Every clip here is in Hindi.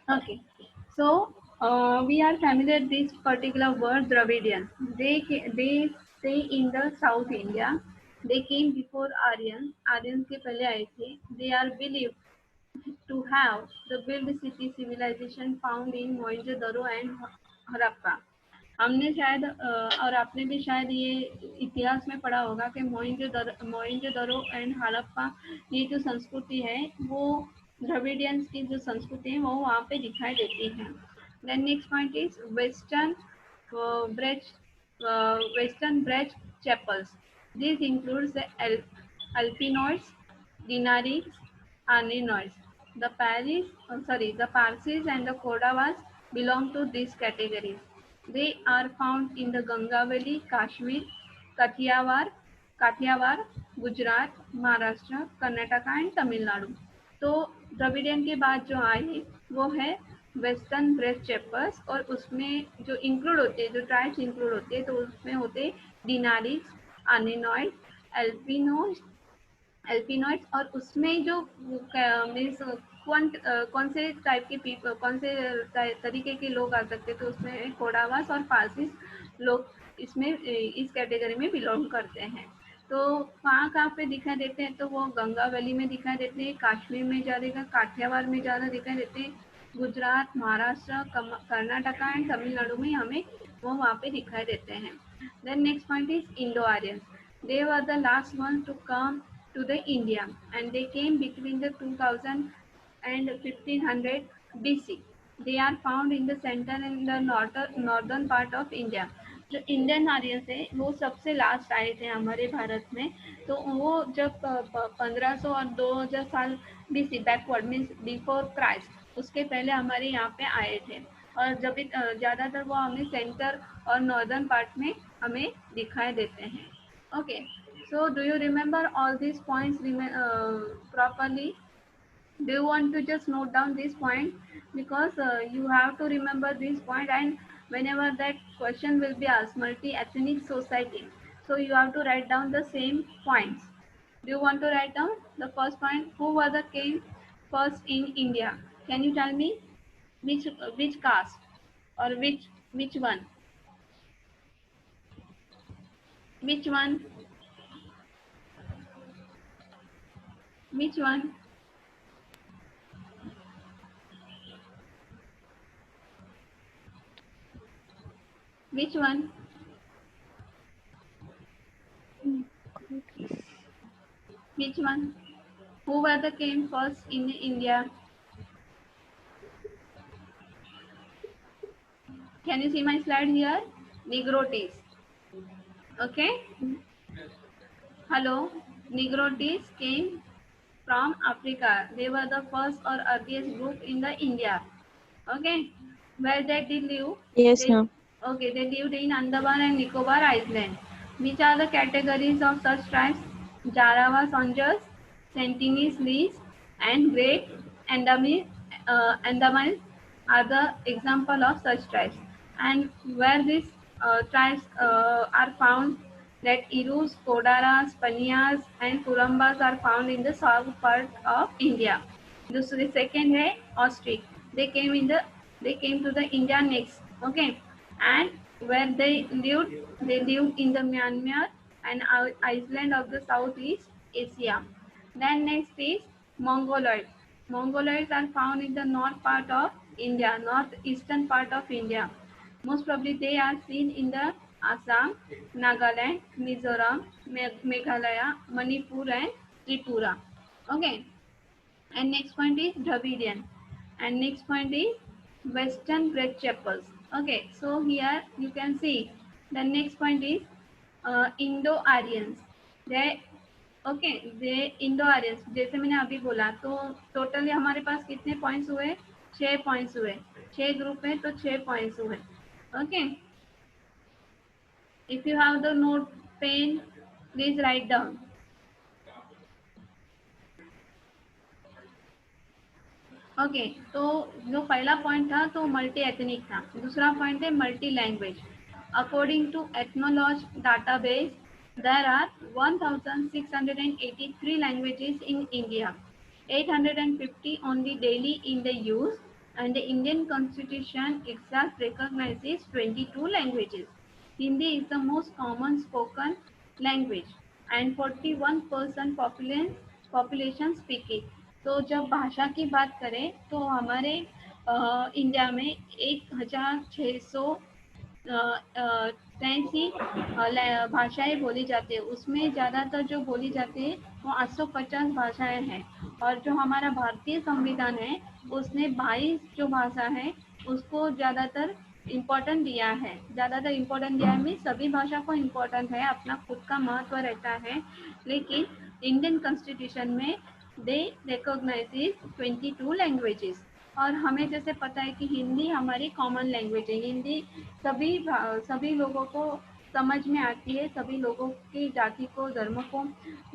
Okay. So we are familiar with this particular word Dravidian. They stay in the South India. They came before Aryans. Aryans के पहले आए थे. They are believed to have the build city civilization found in Mohenjo-daro and Harappa. हमने शायद और आपने भी शायद ये इतिहास में पढ़ा होगा कि मोइंजोदड़ो एंड हड़प्पा ये जो संस्कृति है वो द्रविडियंस की जो संस्कृति है वो वहाँ पे दिखाई देती है. Then next point is brachy western brachycephals. This includes the Alpinoids, Dinarics, Arnenoids. The Parsis and the Kodavas belong to these categories. They are found in the Ganga Valley, Kashmir, Kathiawar, Kathiawar, Gujarat, Maharashtra, Karnataka and Tamil Nadu. तो द्रविडियन के बाद जो आए वो है वेस्टर्न ब्रेथ चेपर्स और उसमें जो इंक्लूड होते हैं जो ट्राइब्स इंक्लूड होते हैं तो उसमें होते डिनारिक्स, आर्नेनॉइड, एल्पिनो एल्पिनॉइड्स और उसमें जो मीन्स कौन से टाइप के पीपल कौन से तरीके के लोग आ सकते तो उसमें कोडावास और पारसीस लोग इसमें इस कैटेगरी में बिलोंग करते हैं. तो कहाँ कहाँ पे दिखाई देते हैं तो वो गंगा वैली में दिखाई देते हैं, काश्मीर में ज़्यादा, काठियावाड़ में ज़्यादा दिखाई देते हैं, गुजरात, महाराष्ट्र, कर्नाटका एंड तमिलनाडु में हमें वो वहाँ पे दिखाई देते हैं. Then next point is Indo Aryan. They were the last ones to come to the India and they came between the 2000 and 1500 BC. They are found in the center and the northern part of India. जो इंडियन आर्यंस है वो सबसे लास्ट आए थे हमारे भारत में. तो वो जब 1500 और 2000 साल BC backward means before Christ उसके पहले हमारे यहाँ पे आए थे और जब ज़्यादातर वो हमें सेंटर और नॉर्दर्न पार्ट में हमें दिखाई देते हैं. Okay, so do you remember all these points properly? Do you want to just note down this point? Because you have to remember this point and whenever that question will be asked, multi-ethnic society. So you have to write down the same points. Do you want to write down the first point? Who was the king first in India? Can you tell me which caste or which one? Which one? Which one? Which one? Which one? Who were the came first in India? Can you see my slide here? Negrotes. Okay. Hello. Negrotes came from Africa. They were the first or earliest group in the India. Okay. Where they did live? Yes, They, ma'am. okay. They lived in Andaman and Nicobar Island. Which are the categories of such tribes? Jarawa Sanjas, Sentinels Lees, and Great Andaman are the example of such tribes. And where these tribes are found, that Irus, Kodaras, Panias, and Kurambas are found in the south part of India. The second है Ostrich. They came to the India next. Okay, and where they lived in the Myanmar and Iceland of the Southeast Asia. Then next is Mongoloids. Mongoloids are found in the north part of India, northeastern part of India. Most probably they are seen in the Assam, Nagaland, Mizoram, Meghalaya, Manipur and Tripura. Okay. And next point is Dravidian. And next point is Western Great Chapels. Okay, so here you can see the next point is Indo-Aryans. They they Indo-Aryans जैसे मैंने अभी बोला तो टोटली हमारे पास कितने पॉइंट्स हुए? 6 पॉइंट्स हुए. 6 ग्रुप है तो 6 पॉइंट्स हुए. Okay, if you have the note pen please write down. Okay, तो जो पहला पॉइंट था तो मल्टी एथनिक था. दूसरा पॉइंट है multi language. According to Ethnologue database there are 1683 languages in India. 850 only daily in the use and the Indian Constitution itself recognizes 22 languages. Hindi is the most common spoken language and 41% population speak it. तो जब भाषा की बात करें तो हमारे इंडिया में 1600 तैंती भाषाएं बोली जाती है। उसमें ज़्यादातर जो बोली जाती है वो 850 भाषाएं हैं और जो हमारा भारतीय संविधान है उसने 22 जो भाषा है उसको ज़्यादातर इम्पोर्टेंट दिया है। ज़्यादातर इम्पोर्टेंट दिया है मीन सभी भाषा को इम्पोर्टेंट है, अपना खुद का महत्व रहता है, लेकिन इंडियन कॉन्स्टिट्यूशन में दे रिकॉग्नाइज 22 लैंग्वेजेस। और हमें जैसे पता है कि हिंदी हमारी कॉमन लैंग्वेज है। हिंदी सभी लोगों को समझ में आती है, सभी लोगों की जाति को, धर्म को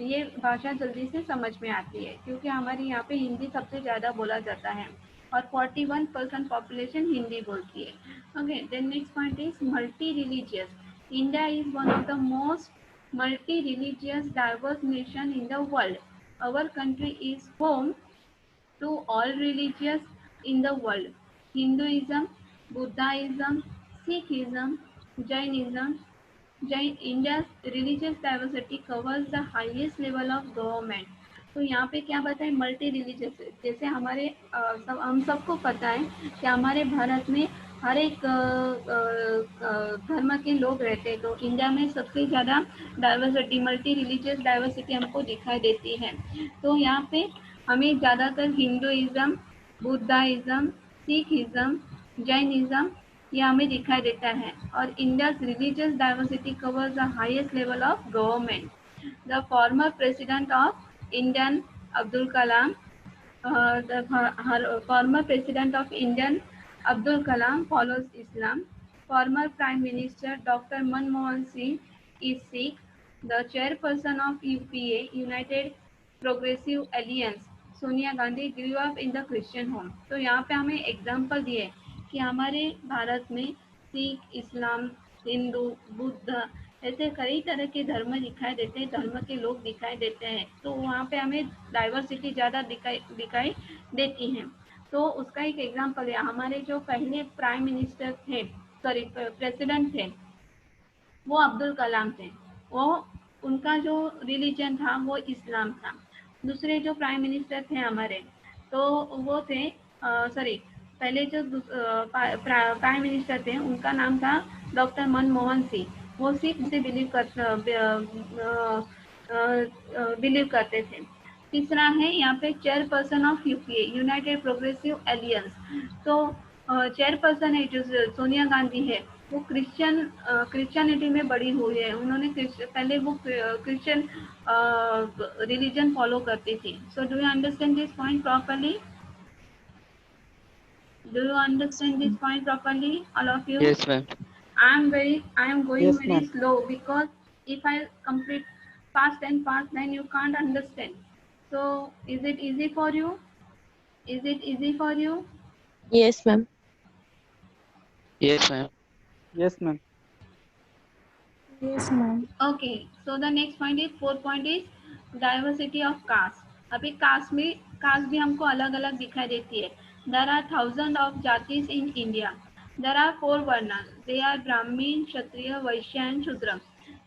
ये भाषा जल्दी से समझ में आती है क्योंकि हमारे यहाँ पे हिंदी सबसे ज़्यादा बोला जाता है और 41% पॉपुलेशन हिंदी बोलती है। Okay, then next point is multi religious. India is one of the most multi religious diverse nation in the world. Our country is home to all religions in the world. Hinduism, Buddhism, Sikhism, Jainism. India's religious diversity covers the highest level of government. तो यहाँ पे क्या बताएं, मल्टी रिलीजियस, जैसे हमारे हम सबको पता है कि हमारे भारत में हर एक धर्म के लोग रहते हैं। तो इंडिया में सबसे ज़्यादा डाइवर्सिटी, मल्टी रिलीजियस डाइवर्सिटी हमको दिखाई देती है। तो यहाँ पे हमें ज़्यादातर हिंदुइज़्म, बुद्धाइज़्म, सिखिज़्म, जैनिज़्म ये हमें दिखाई देता है। और India's religious diversity covers the highest level of government. The former president of Indian Abdul Kalam, the former president of Indian Abdul Kalam follows Islam. Former Prime Minister Dr. Manmohan Singh is Sikh. The chairperson of UPA, United Progressive Alliance, Sonia Gandhi grew up in the Christian home. तो यहाँ पे हमें एग्जाम्पल दिए कि हमारे भारत में सिख, इस्लाम, हिंदू, बुद्ध ऐसे कई तरह के धर्म दिखाई देते हैं, धर्म के लोग दिखाई देते हैं। तो वहाँ पे हमें डाइवर्सिटी ज़्यादा दिखाई देती है। तो उसका एक एग्जाम्पल है, हमारे जो पहले प्राइम मिनिस्टर थे, सॉरी प्रेसिडेंट थे, वो अब्दुल कलाम थे। वो उनका जो रिलीजन था वो इस्लाम था। दूसरे जो प्राइम मिनिस्टर थे हमारे, तो वो थे पहले जो प्राइम मिनिस्टर थे उनका नाम था डॉक्टर मनमोहन सिंह। वो सिख से बिलीव करते थे। तीसरा है यहाँ पे chairperson of UPA, United progressive aliens. तो चेयरपर्सन है जो सोनिया गांधी है, वो क्रिश्चियनिटी में बड़ी हुई है। उन्होंने पहले वो क्रिश्चियन रिलीजन फॉलो करती थी। So do you understand this point properly? Do you understand this point properly, all of you? Yes, ma'am. I am going Yes, very ma'am. slow because if I complete fast and fast, then you can't understand. So, is it easy for you? Is it easy for you? Yes, ma'am. Yes, ma'am. Yes, ma'am. Yes, ma'am. Okay. So the next point is, fourth point is diversity of caste. अभी कास्ट भी हमको अलग अलग दिखाई देती है। There are thousands of जातिस in India. There are 4 वर्णा, they are Brahmin, Kshatriya, Vysya and शूद्र।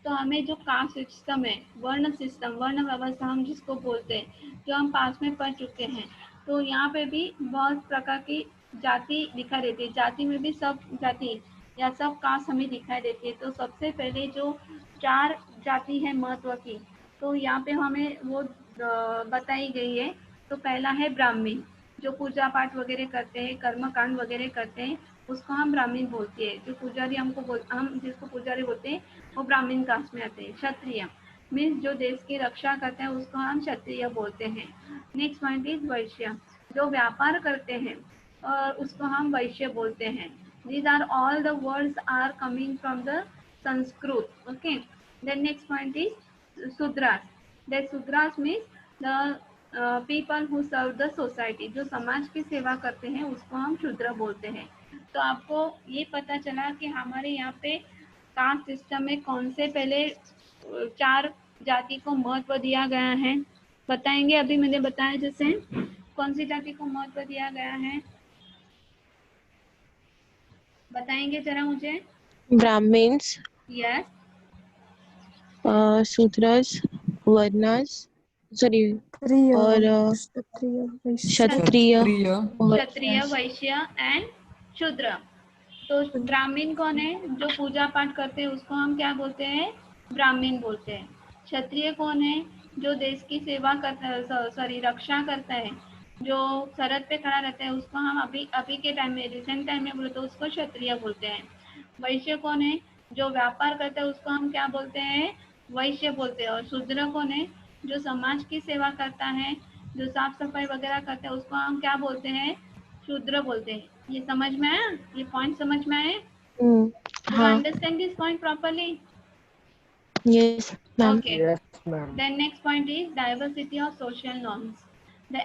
तो हमें जो कास्ट सिस्टम है, वर्ण सिस्टम, वर्ण व्यवस्था हम जिसको बोलते हैं, जो हम पास में पढ़ चुके हैं, तो यहाँ पे भी बहुत प्रकार की जाति दिखाई देती है। जाति में भी सब जाति या सब कास्ट हमें दिखाई देती है। तो सबसे पहले जो 4 जाति है महत्व की, तो यहाँ पे हमें वो बताई गई है। तो पहला है ब्राह्मण, जो पूजा पाठ वगैरह करते हैं, कर्म कांड वगैरह करते हैं, उसको हम ब्राह्मण बोलते हैं। जो पुजारी हम जिसको पुजारी बोलते हैं वो ब्राह्मण कास्ट में आते हैं। क्षत्रिय मीन्स जो देश की रक्षा करते हैं उसको हम क्षत्रिय बोलते हैं। नेक्स्ट पॉइंट इज वैश्य, जो व्यापार करते हैं और उसको हम वैश्य बोलते हैं। These are all the words are coming from the Sanskrit. Okay. Then next point is Sudras. The Sudras means the people who serve the society. जो समाज की सेवा करते हैं उसको हम शूद्र बोलते हैं। तो आपको ये पता चला कि हमारे यहाँ पे कास्ट सिस्टम में कौन से पहले 4 जाति को महत्व दिया गया है, बताएंगे? अभी मैंने बताया जैसे कौन सी जाति को महत्व दिया गया है? बताएंगे जरा मुझे? ब्राह्मण्स, यस। शूद्रस, वर्णस, सॉरी, क्षत्रिय, और क्षत्रिय, वैश्य, क्षत्रिय और क्षत्रिय, वैश्य एंड शूद्र। तो ब्राह्मण कौन है? जो पूजा पाठ करते हैं उसको हम क्या बोलते हैं? ब्राह्मण बोलते हैं। क्षत्रिय कौन है? जो देश की सेवा करता है, सॉरी रक्षा करता है, जो सरहद पे खड़ा रहता है, उसको हम अभी अभी के टाइम में, रिसेंट टाइम में बोले तो उसको क्षत्रिय बोलते हैं। वैश्य कौन है? जो व्यापार करता है उसको हम क्या बोलते हैं? वैश्य बोलते हैं। और शूद्र कौन है? जो समाज की सेवा करता है, जो साफ सफाई वगैरह करते हैं, उसको हम क्या बोलते हैं? शूद्र बोलते हैं। ये समझ में आया? ये पॉइंट समझ में आए? Do you हाँ, understand this point properly? Yes ma'am. Okay. yes ma'am, Then next point is diversity of social norms. The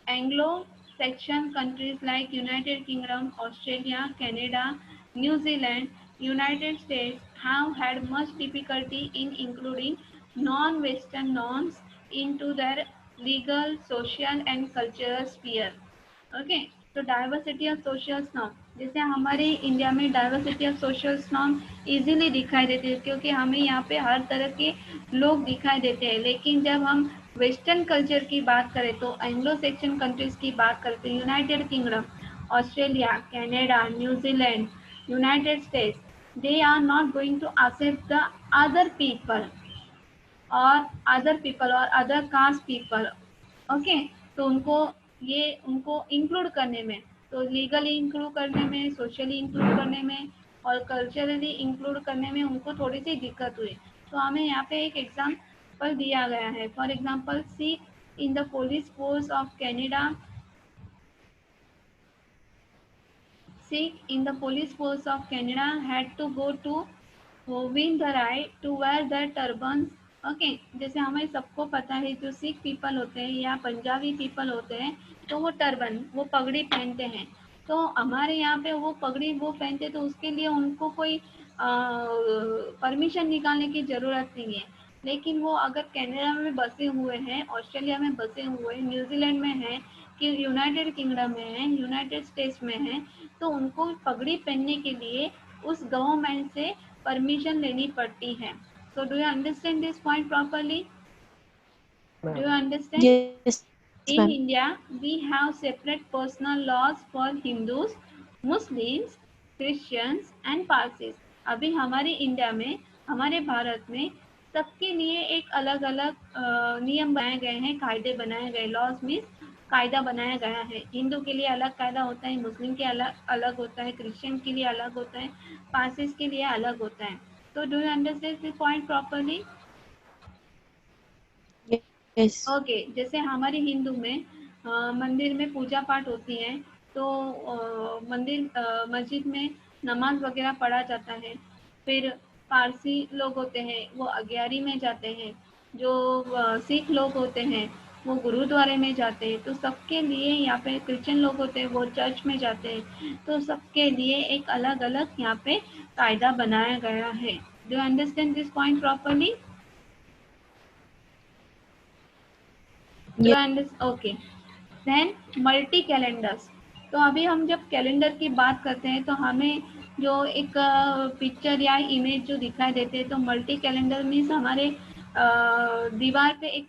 Anglo-Saxon countries like United Kingdom, Australia, Canada, New Zealand, United States have had much difficulty in including non-Western norms into their legal, social and cultural sphere. Okay. तो डाइवर्सिटी ऑफ सोशल नॉर्म, जैसे हमारे इंडिया में diversity of social norm easily दिखाई देती है, क्योंकि हमें यहाँ पे हर तरह के लोग दिखाई देते हैं। लेकिन जब हम वेस्टर्न कल्चर की बात करें, तो एंग्लो सेक्शन कंट्रीज की बात करते हैं, United Kingdom, Australia, Canada, New Zealand, United States, they are not going to accept the other people और अदर कास्ट पीपल। ओके। तो उनको इंक्लूड करने में, तो लीगली इंक्लूड करने में, सोशली इंक्लूड करने में और कल्चरली इंक्लूड करने में उनको थोड़ी सी दिक्कत हुई। तो हमें यहाँ पे एक एग्जाम्पल दिया गया है। For example, Sikh in the police force of Canada, Sikh in the police force of Canada had to go to win the right to wear the turbans. Okay. जैसे हमें सबको पता है, जो सिख पीपल होते हैं या पंजाबी पीपल होते हैं, तो वो टर्बन, वो पगड़ी पहनते हैं। तो हमारे यहाँ पे वो पगड़ी वो पहनते, तो उसके लिए उनको कोई परमिशन निकालने की ज़रूरत नहीं है। लेकिन वो अगर कनाडा में बसे हुए हैं, ऑस्ट्रेलिया में बसे हुए हैं, न्यूजीलैंड में हैं, कि यूनाइटेड किंगडम में है, यूनाइटेड स्टेट्स में है, तो उनको पगड़ी पहनने के लिए उस गवर्नमेंट से परमिशन लेनी पड़ती है। So do you understand this point properly? Do you understand? Yes In ma'am. India, we have separate personal laws for Hindus, Muslims, Christians and Parsis. अभी हमारे इंडिया में, हमारे भारत में सबके लिए एक अलग अलग नियम बनाए गए हैं, कायदे बनाए गए, लॉज मीन्स कायदा बनाया गया है। हिंदू के लिए अलग कायदा होता है, मुस्लिम के अलग अलग होता है, क्रिश्चियन के लिए अलग होता है, पारसीस के लिए अलग होता है। तो do you understand this point properly? Yes. Okay. जैसे हमारे हिंदू में मंदिर में पूजा पाठ होती है, तो मस्जिद में नमाज वगैरह पढ़ा जाता है। फिर पारसी लोग होते हैं वो अग्यारी में जाते हैं, जो सिख लोग होते हैं वो गुरुद्वारे में जाते हैं। तो सबके लिए, यहाँ पे क्रिश्चियन लोग होते हैं वो चर्च में जाते हैं। तो सबके लिए एक अलग अलग यहाँ पे कायदा बनाया गया है। Do you understand this point properly? Okay. Then multi calendars. तो अभी हम जब कैलेंडर की बात करते हैं, तो हमें जो एक पिक्चर या इमेज जो दिखाई देते हैं, तो मल्टी कैलेंडर मीन्स हमारे दीवार पे एक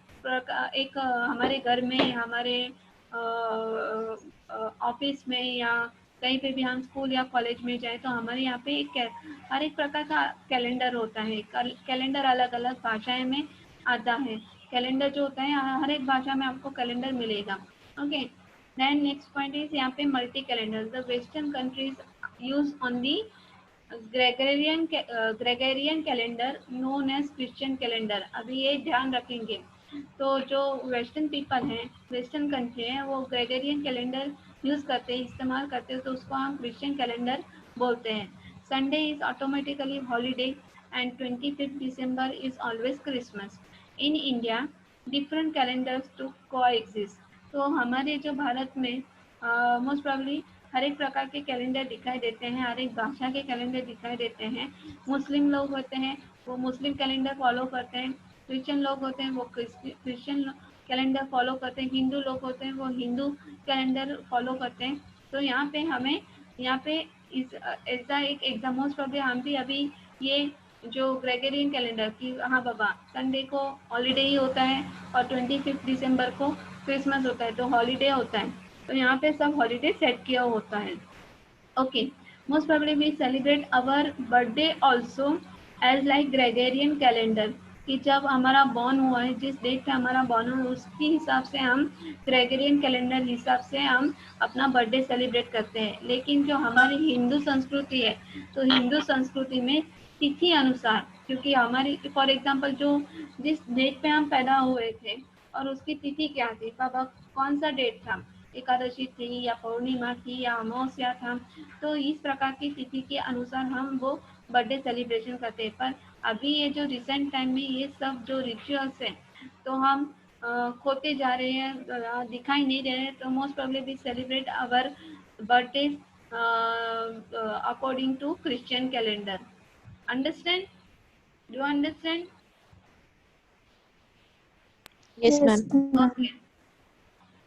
हमारे घर में, हमारे ऑफिस में या कहीं पे भी हम स्कूल या कॉलेज में जाए, तो हमारे यहाँ पे हर एक प्रकार का कैलेंडर होता है। कैलेंडर अलग अलग भाषाएं में आता है। कैलेंडर जो होता है, हर एक भाषा में आपको कैलेंडर मिलेगा। Okay. Then next point is यहाँ पे multi calendar. The western countries use only Gregorian calendar known as Christian calendar. अभी ये ध्यान रखेंगे। तो जो वेस्टर्न पीपल हैं, वेस्टर्न कंट्री है, वो ग्रेगरियन कैलेंडर यूज करते हैं, इस्तेमाल करते हैं, तो उसको हम क्रिश्चियन कैलेंडर बोलते हैं। Sunday is automatically holiday and 25 December is always Christmas. In India different calendars to coexist. तो हमारे जो भारत में मोस्ट प्रॉब्ली हर एक प्रकार के कैलेंडर दिखाई देते हैं, हर एक भाषा के कैलेंडर दिखाई देते हैं। मुस्लिम लोग होते हैं वो मुस्लिम कैलेंडर फॉलो करते हैं, क्रिश्चियन लोग होते हैं वो क्रिश्चियन कैलेंडर फॉलो करते हैं, हिंदू लोग होते हैं वो हिंदू कैलेंडर फॉलो करते हैं। तो यहाँ पे इस ऐसा एक एग्जाम मोस्ट प्रॉब्ली हम भी अभी ये जो ग्रेगोरियन कैलेंडर की, हाँ बाबा संडे को हॉलीडे ही होता है और 25 दिसंबर को क्रिसमस होता है तो हॉलीडे होता है, तो यहाँ पे सब हॉलीडे सेट किया होता है। Okay, most probably we celebrate our birthday also as like Gregorian calendar, कि जब हमारा बॉर्न हुआ है, जिस डेट पे हमारा बॉर्न हुआ है उसके हिसाब से हम ग्रेगोरियन कैलेंडर हिसाब से हम अपना बर्थडे सेलिब्रेट करते हैं। लेकिन जो हमारी हिंदू संस्कृति है, तो हिंदू संस्कृति में तिथि अनुसार, क्योंकि हमारी फॉर एग्जांपल जो जिस डेट पे हम पैदा हुए थे और उसकी तिथि क्या थी बाबा, कौन सा डेट था, एकादशी थी या पूर्णिमा थी या अमावस्या था, तो इस प्रकार की तिथि के अनुसार हम वो बर्थडे सेलिब्रेशन करते हैं। पर अभी ये जो रिसेंट टाइम में ये सब जो रिचुअल्स है तो हम खोते जा रहे हैं, दिखाई नहीं दे रहे, तो most probably we celebrate our birthday according to Christian calendar. Understand? Do you understand? Yes, Yes, ma'am. ma'am. Okay.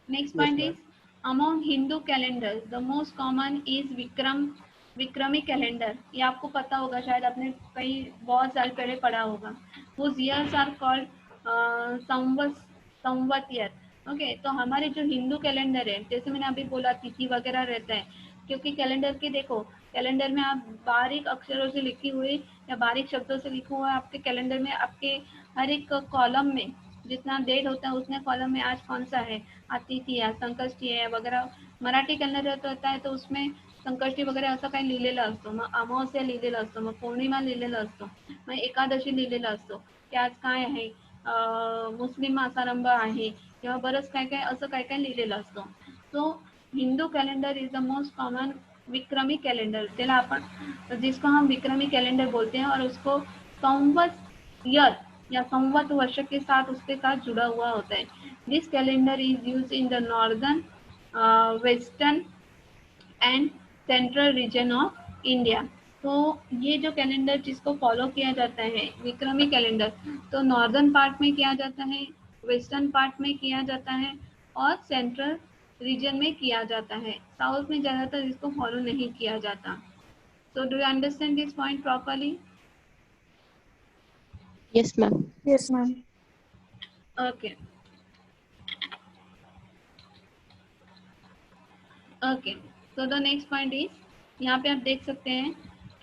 Next Yes, point ma'am. is, among Hindu calendars, the most common is विक्रमी कैलेंडर। ये आपको पता होगा, शायद आपने कई बहुत साल पहले पढ़ा होगा। Whose years are called Samvat year. Okay, तो हमारे जो हिंदू कैलेंडर है, जैसे मैंने अभी बोला तिथि वगैरह रहता है, क्योंकि कैलेंडर के देखो, कैलेंडर में आप बारीक अक्षरों से लिखी हुई या बारीक शब्दों से लिखा हुआ आपके कैलेंडर में, आपके हर एक कॉलम में जितना डेट होता है उतने कॉलम में आज कौन सा है, अतिथी आहे, संकष्टी आहे वगैरह। मराठी कॅलेंडर होता है तो उसमें संकष्टी वगैरे असं काही लिहिलेलं असतं, मग अमावस्या लिहिलेलं असतं, मग पौर्णिमा लिहिलेलं असतं, मग एकादशी लिहिलेलं असतं की आज काय आहे, मुस्लिम समारंभ आहे किंवा बरंच काय काय असं काय काय लिहिलेलं असतं। So Hindu calendar is the most common Vikrami calendar, त्याला आपण जिसको हम विक्रमी कैलेंडर बोलते हैं और उसको संवत ईयर या संवत वर्ष के साथ उसके साथ जुड़ा हुआ होता है। This calendar is use in the northern, western and central region of India. तो ये जो कैलेंडर जिसको फॉलो किया जाता है विक्रमी कैलेंडर, तो नॉर्दर्न पार्ट में किया जाता है, वेस्टर्न पार्ट में किया जाता है और सेंट्रल रीजन में किया जाता है। साउथ में ज़्यादातर इसको फॉलो नहीं किया जाता। So do you understand this point properly? Yes, ma'am. Yes, ma'am. Okay okay, तो द नेक्स्ट पॉइंट इज, यहाँ पे आप देख सकते हैं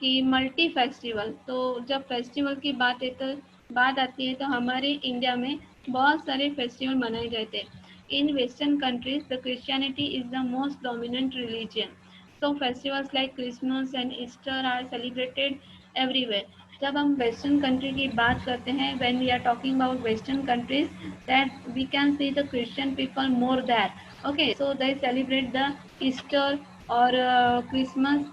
कि मल्टी फेस्टिवल। तो जब फेस्टिवल की बात आती है तो हमारे इंडिया में बहुत सारे फेस्टिवल मनाए जाते हैं। In western countries the Christianity is the most dominant religion, so festivals like Christmas and Easter are celebrated everywhere. जब हम वेस्टर्न कंट्री की बात करते हैं, when we are talking about western countries, that we can see the Christian people more that. Okay, so they celebrate the Easter or Christmas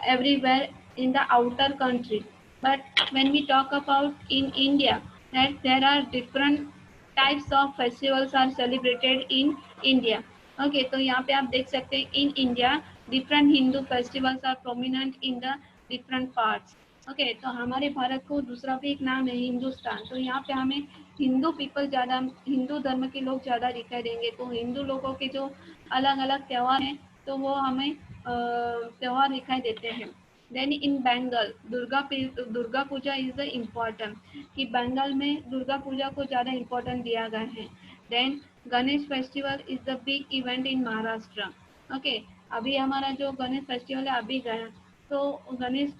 everywhere in the outer country. But when we talk about in India, that there are different types of festivals are celebrated in India. Okay, तो यहाँ पे आप देख सकते हैं in India different Hindu festivals are prominent in the different parts. Okay, तो हमारे भारत को दूसरा भी एक नाम है हिंदुस्तान। तो यहाँ पे हमें हिंदू पीपल ज़्यादा, हिंदू धर्म के लोग ज़्यादा दिखाई देंगे। तो हिंदू लोगों के जो अलग अलग त्यौहार हैं तो वो हमें त्यौहार दिखाई देते हैं। Then in Bengal Durga Puja is the important, कि बंगाल में दुर्गा पूजा को ज़्यादा इम्पोर्टेंट दिया गया है। Then Ganesh festival is the big event in Maharashtra. Okay, अभी हमारा जो गणेश फेस्टिवल है अभी गया, तो गणेश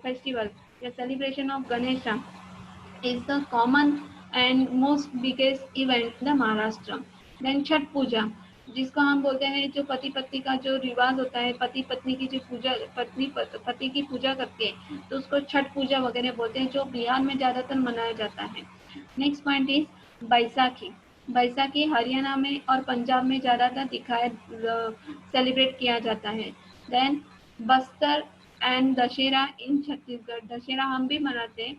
फेस्टिवल या celebration of Ganesha is the common and most biggest event in the Maharashtra. Then Chhath Puja, जिसको हम बोलते हैं जो पति पत्नी का जो रिवाज होता है, पति पत्नी की जो पूजा, पति की पूजा करते हैं तो उसको छठ पूजा वगैरह बोलते हैं, जो बिहार में ज़्यादातर मनाया जाता है। Next point is Baisakhi. Baisakhi Haryana में और पंजाब में ज़्यादातर सेलिब्रेट किया जाता है। देन बस्तर एंड दशहरा इन छत्तीसगढ़, दशहरा हम भी मनाते हैं,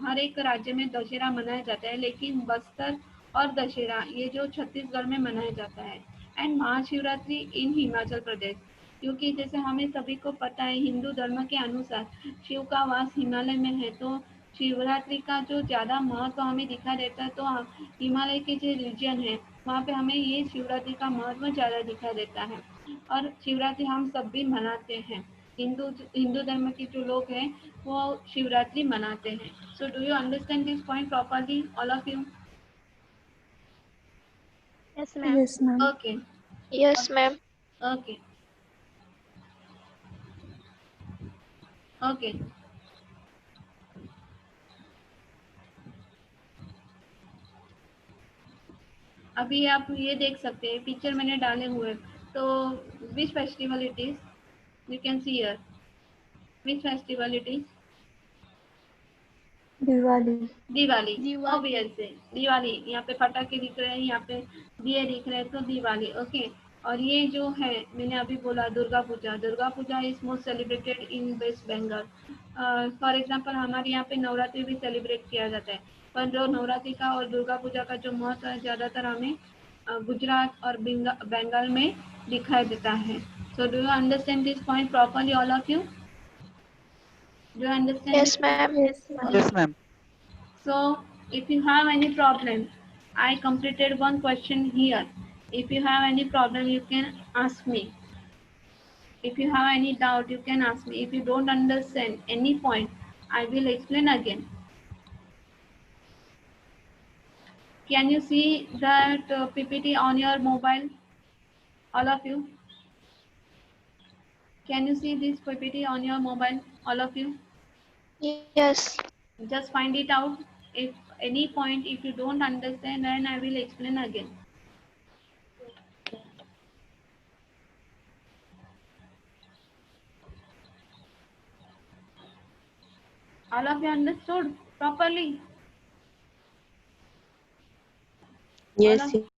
हर एक राज्य में दशहरा मनाया जाता है, लेकिन बस्तर और दशहरा ये जो छत्तीसगढ़ में मनाया जाता है। एंड महाशिवरात्रि इन हिमाचल प्रदेश, क्योंकि जैसे हमें सभी को पता है हिंदू धर्म के अनुसार शिव का वास हिमालय में है, तो शिवरात्रि का जो ज़्यादा महत्व हमें दिखा देता है। तो हिमालय के जो रीजन है वहाँ पे हमें ये शिवरात्रि का महत्व ज़्यादा दिखाई देता है। और शिवरात्रि हम सब भी मनाते हैं। हिंदू धर्म के जो लोग हैं वो शिवरात्रि मनाते हैं। So do you understand this point properly all of you? Yes, ma'am. Yes, ma'am. Okay Yes, ma'am. Okay okay. अभी आप ये देख सकते हैं, पिक्चर मैंने डाले हुए। तो which festival it is? You can see here which festival it is? Diwali. Diwali. Diwali. Obviously Diwali. यहाँ पे पटाखे दिख रहे हैं, यहाँ पे दिए दिख रहे हैं, तो दिवाली। ओके। और ये जो है मैंने अभी बोला Durga Puja. Durga Puja is most celebrated in West Bengal. For example हमारे यहाँ पे नवरात्रि भी सेलिब्रेट किया जाता है। पर जो नवरात्रि का और दुर्गा पूजा का जो महत्व है ज़्यादातर हमें गुजरात और बंगाल में दिखाई देता है। So do you understand this point properly all of you? Do you understand? Yes, ma'am. Yes, ma'am. Yes, ma'am. So, if you have any problem, I completed one question here. If you have any problem, you can ask me. If you have any doubt, you can ask me. If you don't understand any point, I will explain again. Can you see that PPT on your mobile? All of you? Can you see this PPT on your mobile? All of you? Yes. Just find it out. If any point, if you don't understand, then I will explain again. All of you understood properly? Yes, All of-